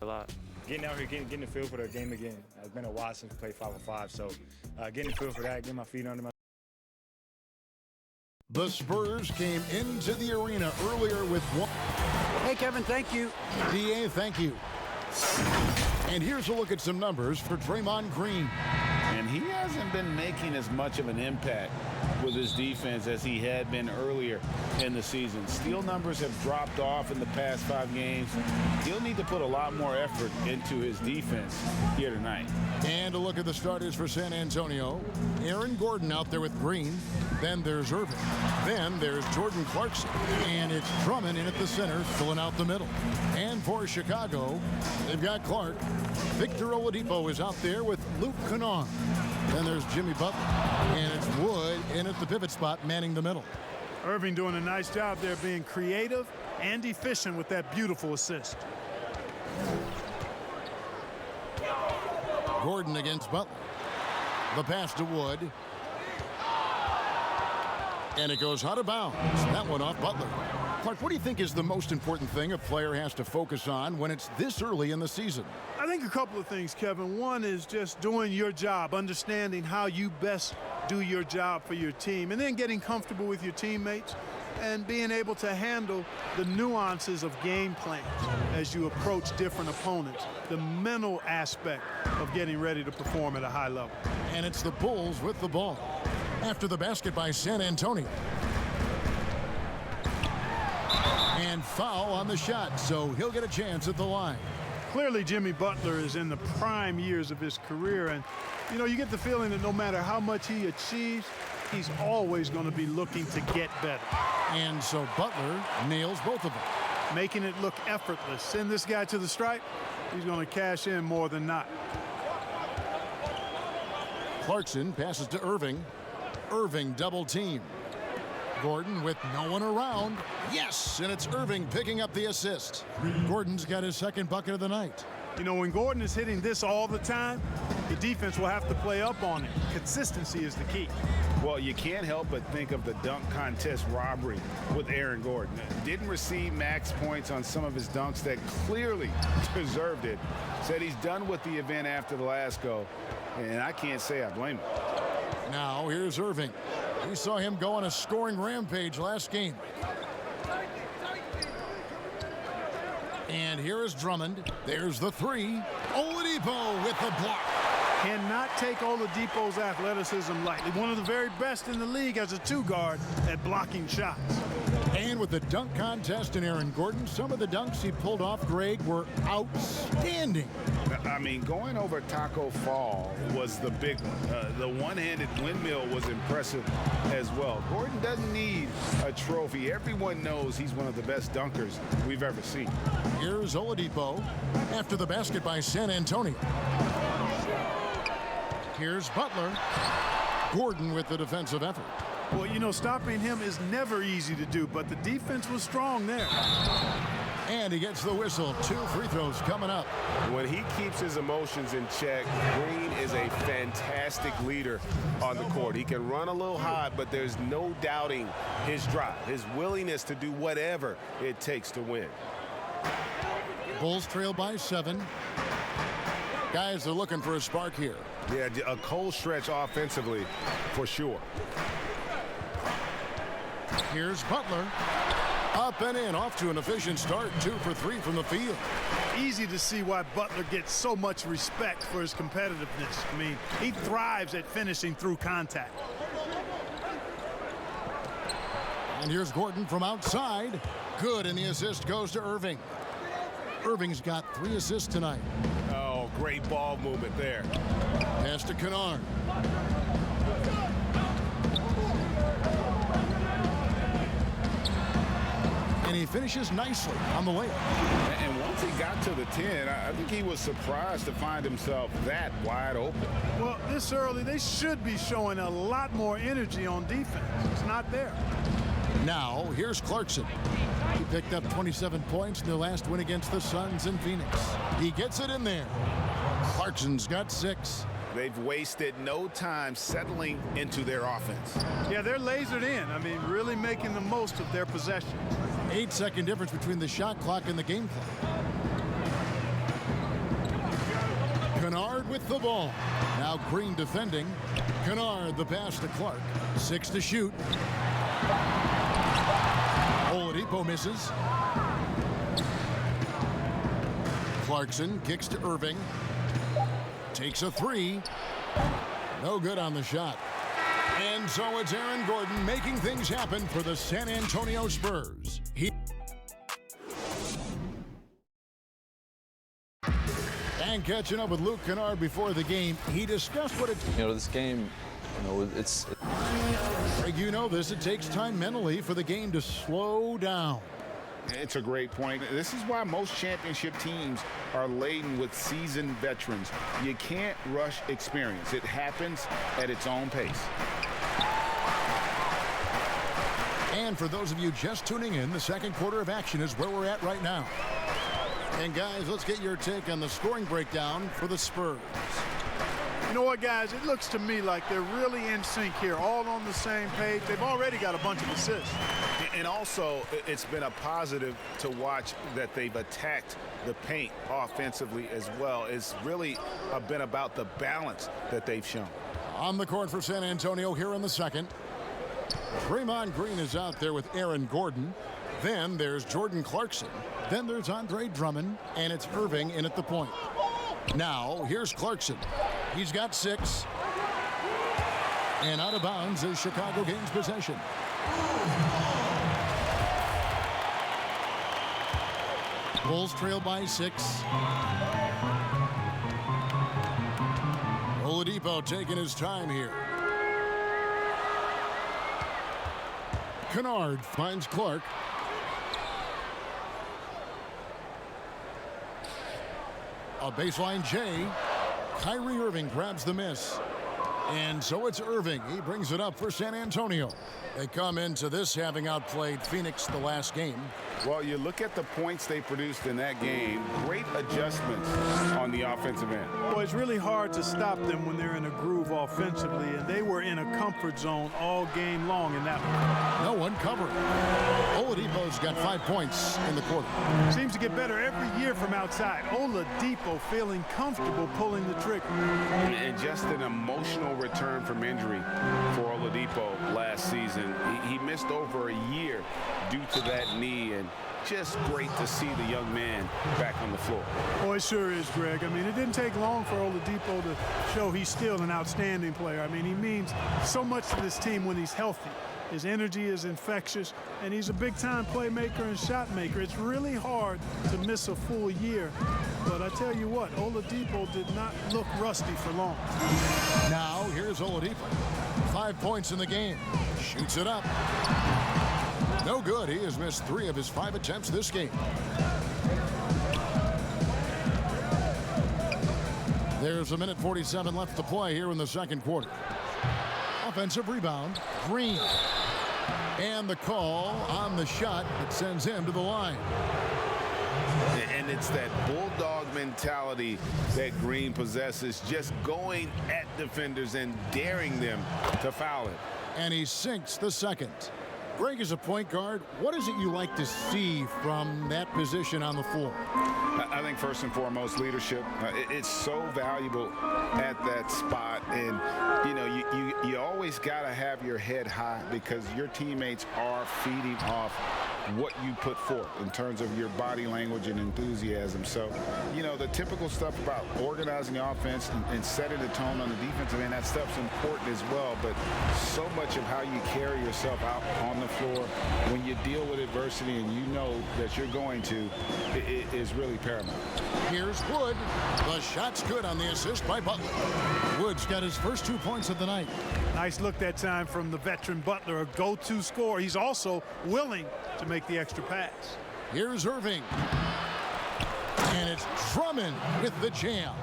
A lot. Getting out here, getting the feel for the game again. It's been a while since we played 5-on-5, so getting the feel for that, getting my feet under my. The Spurs came into the arena earlier with one. Hey, Kevin, thank you. DA, thank you. And here's a look at some numbers for Draymond Green. And he hasn't been making as much of an impact with his defense as he had been earlier in the season. Steal numbers have dropped off in the past 5 games. He'll need to put a lot more effort into his defense here tonight. And a look at the starters for San Antonio. Aaron Gordon out there with Green. Then there's Irving. Then there's Jordan Clarkson. And it's Drummond in at the center, filling out the middle. And for Chicago, they've got Clark. Victor Oladipo is out there with Luke Kennard. Then there's Jimmy Butler. And it's Wood in at the pivot spot, manning the middle. Irving doing a nice job there, being creative and efficient with that beautiful assist. Gordon against Butler. The pass to Wood. And it goes out of bounds. That one off Butler. Clark, what do you think is the most important thing a player has to focus on when it's this early in the season? I think a couple of things, Kevin. One is just doing your job, understanding how you best do your job for your team, and then getting comfortable with your teammates and being able to handle the nuances of game plans as you approach different opponents, the mental aspect of getting ready to perform at a high level. And it's the Bulls with the ball. After the basket by San Antonio. And foul on the shot, so he'll get a chance at the line. Clearly, Jimmy Butler is in the prime years of his career, and, you know, you get the feeling that no matter how much he achieves, he's always going to be looking to get better. And so Butler nails both of them. Making it look effortless. Send this guy to the stripe, he's going to cash in more than not. Clarkson passes to Irving. Irving double team. Gordon with no one around. Yes, and it's Irving picking up the assist. Gordon's got his second bucket of the night. You know, when Gordon is hitting this all the time, the defense will have to play up on it. Consistency is the key. Well, you can't help but think of the dunk contest robbery with Aaron Gordon. Didn't receive max points on some of his dunks that clearly deserved it. Said he's done with the event after the last go, and I can't say I blame him. Now here's Irving. We saw him go on a scoring rampage last game. And here is Drummond. There's the three. Oladipo with the block. Cannot take Oladipo's athleticism lightly. One of the very best in the league as a 2-guard at blocking shots. And with the dunk contest in Aaron Gordon, some of the dunks he pulled off, Greg, were outstanding. I mean, going over Taco Fall was the big one. The one-handed windmill was impressive as well. Gordon doesn't need a trophy. Everyone knows he's one of the best dunkers we've ever seen. Here's Oladipo after the basket by San Antonio. Here's Butler. Gordon with the defensive effort. Well, you know, stopping him is never easy to do, but the defense was strong there. And he gets the whistle. 2 free throws coming up. When he keeps his emotions in check, Green is a fantastic leader on the court. He can run a little hot, but there's no doubting his drive, his willingness to do whatever it takes to win. Bulls trail by 7. Guys are looking for a spark here. Yeah, a cold stretch offensively for sure. Here's Butler. Up and in, off to an efficient start. 2 for 3 from the field. Easy to see why Butler gets so much respect for his competitiveness. I mean, he thrives at finishing through contact. And here's Gordon from outside. Good, and the assist goes to Irving. Irving's got 3 assists tonight. Oh, great ball movement there. Pass to Kennard. And he finishes nicely on the layup. And once he got to the 10, I think he was surprised to find himself that wide open. Well, this early, they should be showing a lot more energy on defense. It's not there. Now, here's Clarkson. He picked up 27 points in their last win against the Suns in Phoenix. He gets it in there. Clarkson's got 6. They've wasted no time settling into their offense. Yeah, they're lasered in. I mean, really making the most of their possession. 8-second difference between the shot clock and the game clock. Kennard with the ball. Now Green defending. Kennard the pass to Clark. 6 to shoot. Oladipo misses. Clarkson kicks to Irving. Takes a 3. No good on the shot. And so it's Aaron Gordon making things happen for the San Antonio Spurs. And catching up with Luke Kennard before the game, he discussed what it... This game, it's... Greg, you know this. It takes time mentally for the game to slow down. It's a great point. This is why most championship teams are laden with seasoned veterans. You can't rush experience. It happens at its own pace. And for those of you just tuning in, the second quarter of action is where we're at right now. And guys, let's get your take on the scoring breakdown for the Spurs. You know what, guys? It looks to me like they're really in sync here, all on the same page. They've already got a bunch of assists. And also, it's been a positive to watch that they've attacked the paint offensively as well. It's really been about the balance that they've shown. On the court for San Antonio here in the second. Draymond Green is out there with Aaron Gordon. Then there's Jordan Clarkson. Then there's Andre Drummond, and it's Irving in at the point. Now, here's Clarkson. He's got 6. And out of bounds as Chicago gains possession. Bulls trail by 6. Oladipo taking his time here. Kennard finds Clark. A baseline J. Kyrie Irving grabs the miss. And so it's Irving. He brings it up for San Antonio. They come into this having outplayed Phoenix the last game. Well, you look at the points they produced in that game. Great adjustments on the offensive end. Well, it's really hard to stop them when they're in a groove offensively, and they were in a comfort zone all game long in that one. No one covered. Oladipo's got 5 points in the quarter. Seems to get better every year from outside. Oladipo feeling comfortable pulling the trigger. And just an emotional return from injury for Oladipo last season. He missed over a year due to that knee, and just great to see the young man back on the floor. Oh, it sure is, Greg. I mean, it didn't take long for Oladipo to show he's still an outstanding player. I mean, he means so much to this team when he's healthy. His energy is infectious, and he's a big-time playmaker and shot maker. It's really hard to miss a full year. But I tell you what, Oladipo did not look rusty for long. Now, here's Oladipo. 5 points in the game. Shoots it up. No good. He has missed 3 of his 5 attempts this game. There's a minute 47 left to play here in the second quarter. Offensive rebound. Green. And the call on the shot that sends him to the line. And it's that bulldog mentality that Green possesses, just going at defenders and daring them to foul it. And he sinks the second. Greg, as a point guard, what is it you like to see from that position on the floor? I think first and foremost, leadership. It's so valuable at that spot. And, you know, you always got to have your head high because your teammates are feeding off what you put forth in terms of your body language and enthusiasm. So, you know, the typical stuff about organizing the offense and setting the tone on the defensive end, that stuff's important as well. But so much of how you carry yourself out on the floor when you deal with adversity and you know that you're going to, it is really paramount. Here's Wood. The shot's good on the assist by Butler. Wood's got his first 2 points of the night. Nice look that time from the veteran Butler, a go-to scorer. He's also willing to make the extra pass. Here's Irving. And it's Drummond with the jam.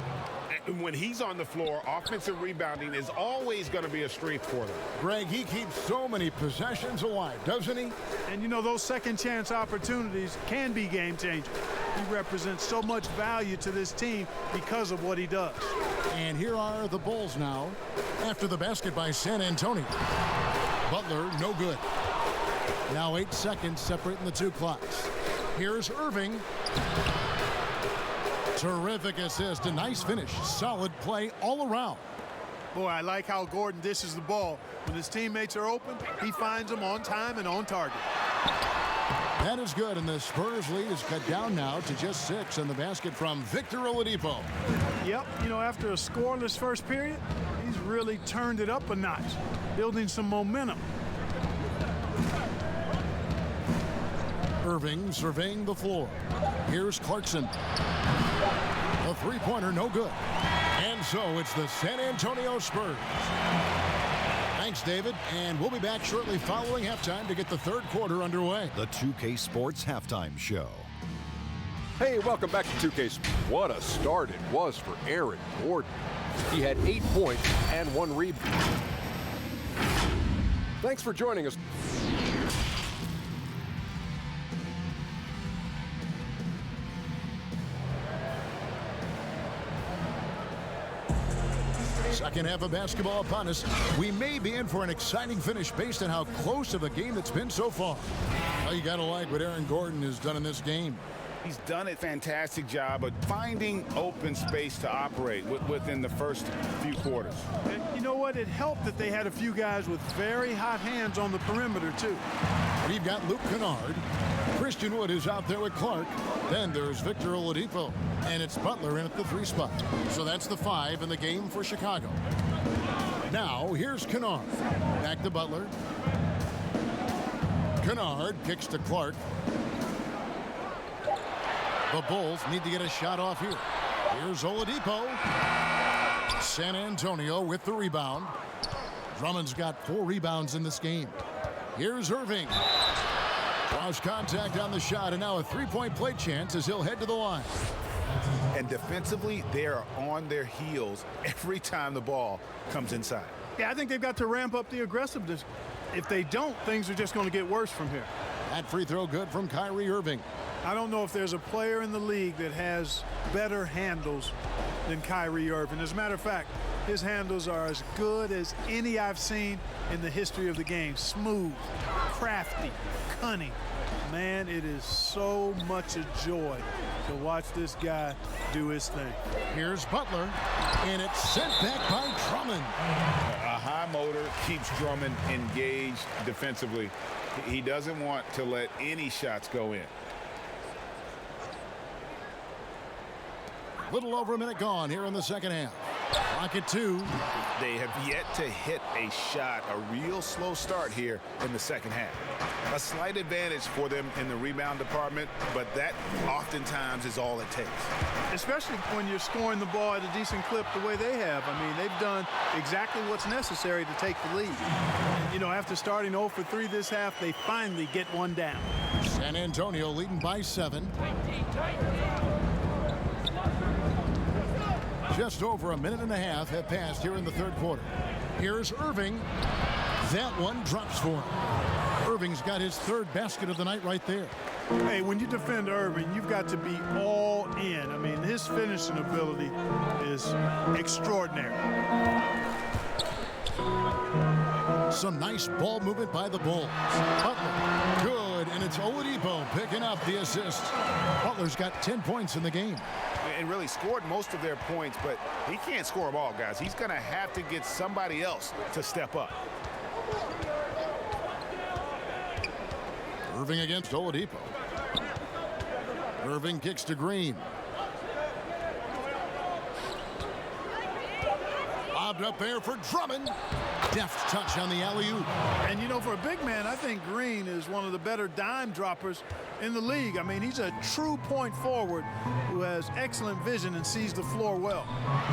And when he's on the floor, offensive rebounding is always going to be a strength for them. Greg, he keeps so many possessions alive, doesn't he? And, you know, those second chance opportunities can be game changers. He represents so much value to this team because of what he does. And here are the Bulls now after the basket by San Antonio. Butler, no good. Now 8 seconds separating the 2 clocks. Here's Irving. Terrific assist, a nice finish, solid play all around. Boy, I like how Gordon dishes the ball. When his teammates are open, he finds them on time and on target. That is good, and the Spurs lead is cut down now to just 6, and the basket from Victor Oladipo. Yep, you know, after a scoreless first period, he's really turned it up a notch, building some momentum. Irving surveying the floor. Here's Clarkson. A three-pointer, no good. And so it's the San Antonio Spurs. Thanks, David, and we'll be back shortly following halftime to get the third quarter underway. The 2K Sports Halftime Show. Hey, welcome back to 2K. What a start it was for Aaron Gordon. He had 8 points and 1 rebound. Thanks for joining us. Second half of basketball upon us. We may be in for an exciting finish based on how close of a game it's been so far. Well, you got to like what Aaron Gordon has done in this game. He's done a fantastic job of finding open space to operate within the first few quarters. And you know what? It helped that they had a few guys with very hot hands on the perimeter, too. We've got Luke Kennard. Christian Wood is out there with Clark. Then there's Victor Oladipo. And it's Butler in at the 3 spot. So that's the 5 in the game for Chicago. Now, here's Kennard. Back to Butler. Kennard kicks to Clark. The Bulls need to get a shot off here. Here's Oladipo. San Antonio with the rebound. Drummond's got 4 rebounds in this game. Here's Irving. Draws contact on the shot, and now a 3-point play chance as he'll head to the line. And defensively, they are on their heels every time the ball comes inside. Yeah, I think they've got to ramp up the aggressiveness. If they don't, things are just going to get worse from here. That free throw good from Kyrie Irving. I don't know if there's a player in the league that has better handles than Kyrie Irving. As a matter of fact, his handles are as good as any I've seen in the history of the game. Smooth, crafty, cunning. Man, it is so much a joy to watch this guy do his thing. Here's Butler, and it's sent back by Drummond. A high motor keeps Drummond engaged defensively. He doesn't want to let any shots go in. Little over a minute gone here in the second half. Clock at 2. They have yet to hit a shot, a real slow start here in the second half. A slight advantage for them in the rebound department, but that oftentimes is all it takes. Especially when you're scoring the ball at a decent clip the way they have. I mean, they've done exactly what's necessary to take the lead. You know, after starting 0 for 3 this half, they finally get one down. San Antonio leading by 7. Just over a minute and a half have passed here in the third quarter. Here's Irving. That one drops for him. Irving's got his 3rd basket of the night right there. Hey, when you defend Irving, you've got to be all in. I mean, his finishing ability is extraordinary. Some nice ball movement by the Bulls. Butler, good, and it's Oladipo picking up the assist. Butler's got 10 points in the game. And really scored most of their points, but he can't score them all, guys. He's going to have to get somebody else to step up. Irving against Oladipo. Irving kicks to Green. Lobbed up there for Drummond. Deft touch on the alley-oop. And, you know, for a big man, I think Green is one of the better dime droppers in the league. I mean, he's a true point forward who has excellent vision and sees the floor well.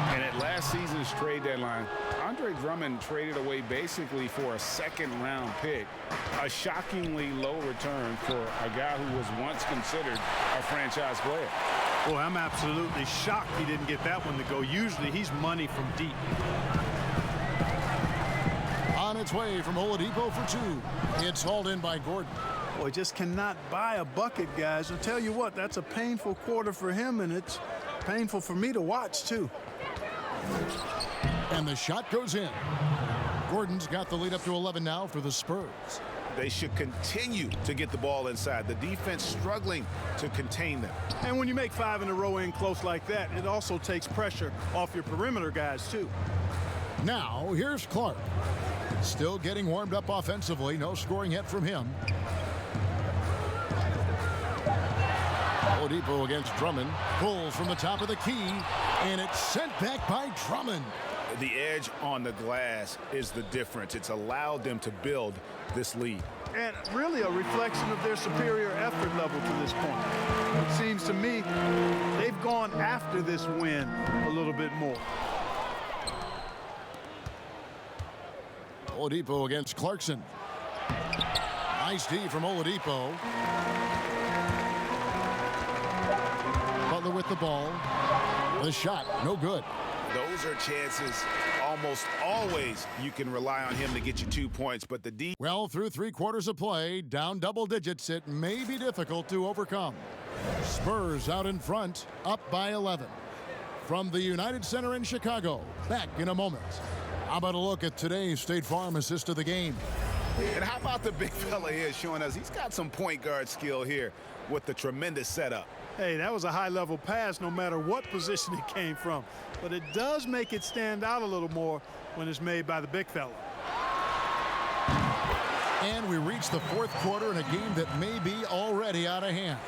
And at last season's trade deadline, Andre Drummond traded away basically for a 2nd-round pick, a shockingly low return for a guy who was once considered a franchise player. Boy, I'm absolutely shocked he didn't get that one to go. Usually he's money from deep. On its way from Oladipo for 2. It's hauled in by Gordon. Boy, just cannot buy a bucket, guys. I'll tell you what, that's a painful quarter for him, and it's painful for me to watch, too. And the shot goes in. Gordon's got the lead up to 11 now for the Spurs. They should continue to get the ball inside. The defense struggling to contain them. And when you make 5 in a row in close like that, it also takes pressure off your perimeter guys, too. Now, here's Clark. Still getting warmed up offensively. No scoring yet from him. Oladipo against Drummond. Pulls from the top of the key, and it's sent back by Drummond. The edge on the glass is the difference. It's allowed them to build this lead. And really a reflection of their superior effort level to this point. It seems to me they've gone after this win a little bit more. Oladipo against Clarkson. Nice D from Oladipo. Butler with the ball. The shot, no good. Those are chances almost always you can rely on him to get you 2 points, but the D. Well, through 3 quarters of play, down double digits, it may be difficult to overcome. Spurs out in front, up by 11. From the United Center in Chicago, back in a moment. How about a look at today's State Farm assist of the game? And how about the big fella here showing us he's got some point guard skill here with the tremendous setup. Hey, that was a high-level pass no matter what position it came from. But it does make it stand out a little more when it's made by the big fella. And we reach the 4th quarter in a game that may be already out of hand.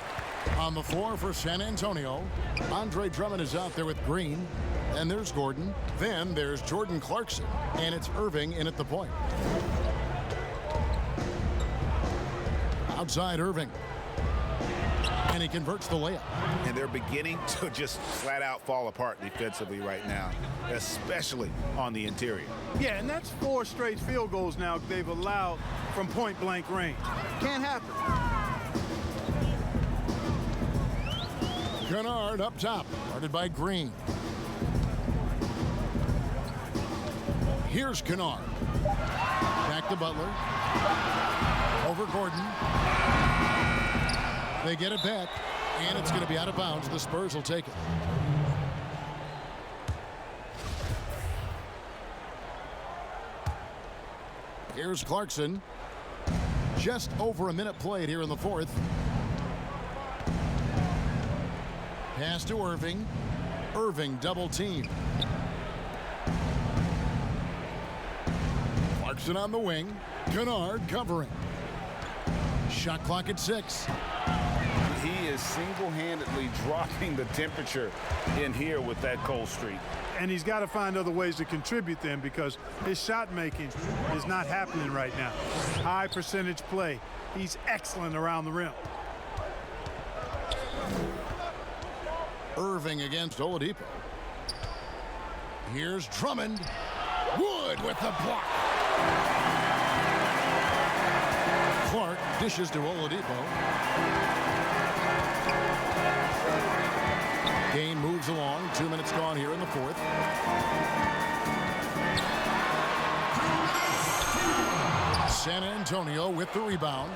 On the floor for San Antonio, Andre Drummond is out there with Green. And there's Gordon. Then there's Jordan Clarkson. And it's Irving in at the point. Outside Irving. And he converts the layup. And they're beginning to just flat out fall apart defensively right now, especially on the interior. Yeah, and that's 4 straight field goals now they've allowed from point-blank range. Can't happen. Kennard up top, guarded by Green. Here's Kennard. Back to Butler. Over Gordon. They get it back, and it's going to be out of bounds. The Spurs will take it. Here's Clarkson. Just over a minute played here in the 4th. Pass to Irving. Irving double team. Clarkson on the wing. Kennard covering. Shot clock at 6. He is single-handedly dropping the temperature in here with that cold streak. And he's got to find other ways to contribute them because his shot making is not happening right now. High percentage play. He's excellent around the rim. Irving against Oladipo. Here's Drummond. Wood with the block. Clark dishes to Oladipo. Game moves along. 2 minutes gone here in the 4th. San Antonio with the rebound.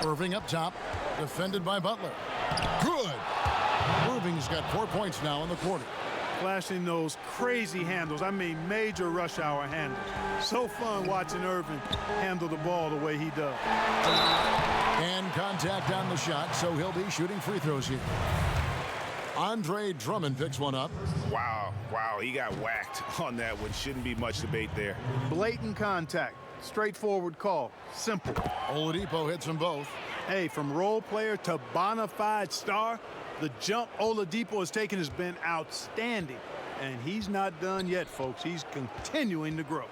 Irving up top. Defended by Butler. Good. Irving's got 4 points now in the quarter. Flashing those crazy handles. I mean, major rush hour handles. So fun watching Irving handle the ball the way he does. And contact on the shot, so he'll be shooting free throws here. Andre Drummond picks one up. Wow, he got whacked on that one. Shouldn't be much debate there. Blatant contact. Straightforward call. Simple. Oladipo hits them both. Hey, from role player to bona fide star, the jump Oladipo has taken has been outstanding. And he's not done yet, folks. He's continuing to grow.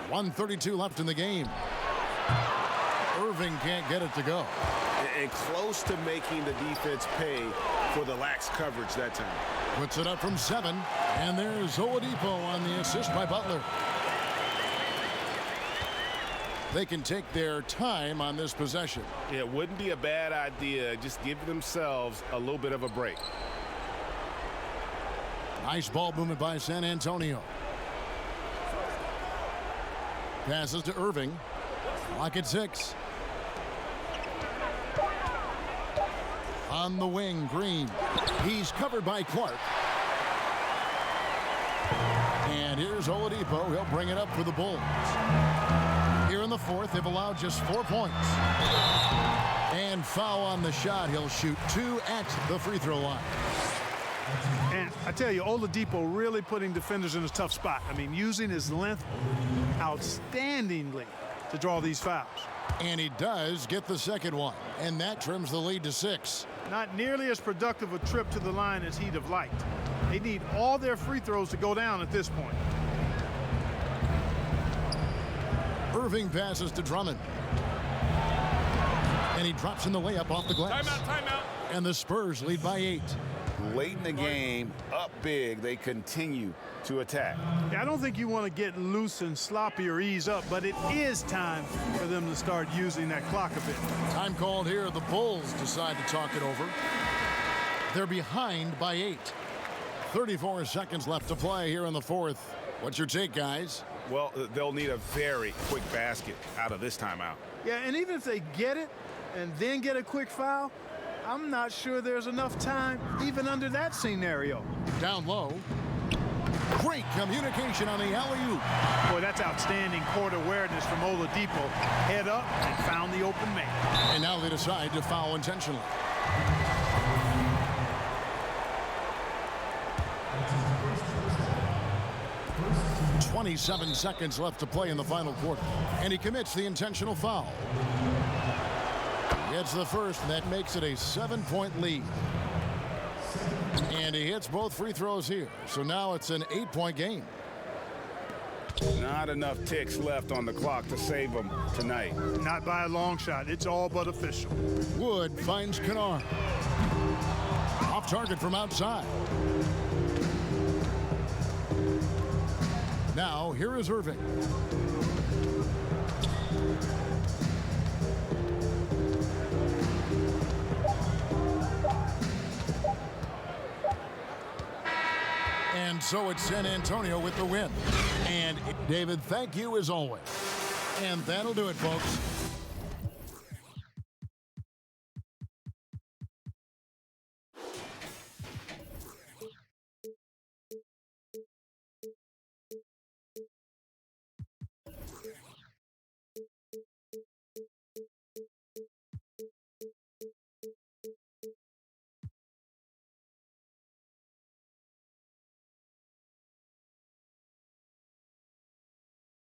1:32 left in the game. Irving can't get it to go. And close to making the defense pay for the lax coverage that time. Puts it up from 7. And there's Oladipo on the assist by Butler. They can take their time on this possession. Yeah, it wouldn't be a bad idea. Just give themselves a little bit of a break. Nice ball movement by San Antonio. Passes to Irving. Clock at 6. On the wing, Green. He's covered by Clark. And here's Oladipo. He'll bring it up for the Bulls. Here in the fourth, they've allowed just 4 points. And foul on the shot. He'll shoot 2 at the free throw line. And I tell you, Oladipo really putting defenders in a tough spot. I mean, using his length outstandingly to draw these fouls. And he does get the second one. And that trims the lead to 6. Not nearly as productive a trip to the line as he'd have liked. They need all their free throws to go down at this point. Irving passes to Drummond. And he drops in the layup off the glass. Timeout. And the Spurs lead by 8. Late in the game, up big, they continue to attack. Yeah, I don't think you want to get loose and sloppy or ease up, but it is time for them to start using that clock a bit. Time called here. The Bulls decide to talk it over. They're behind by 8. 34 seconds left to play here in the fourth. What's your take, guys? Well, they'll need a very quick basket out of this timeout. Yeah, and even if they get it and then get a quick foul, I'm not sure there's enough time even under that scenario. Down low. Great communication on the alley-oop. Boy, that's outstanding court awareness from Oladipo. Head up and found the open man. And now they decide to foul intentionally. "27 seconds left to play in the final quarter. And he commits the intentional foul. Gets the first, and that makes it a 7-point lead. And he hits both free throws here. So now it's an 8-point game. Not enough ticks left on the clock to save them tonight. Not by a long shot. It's all but official. Wood finds Kennard. Off target from outside. Now, here is Irving. And so it's San Antonio with the win. And David, thank you as always. And that'll do it, folks.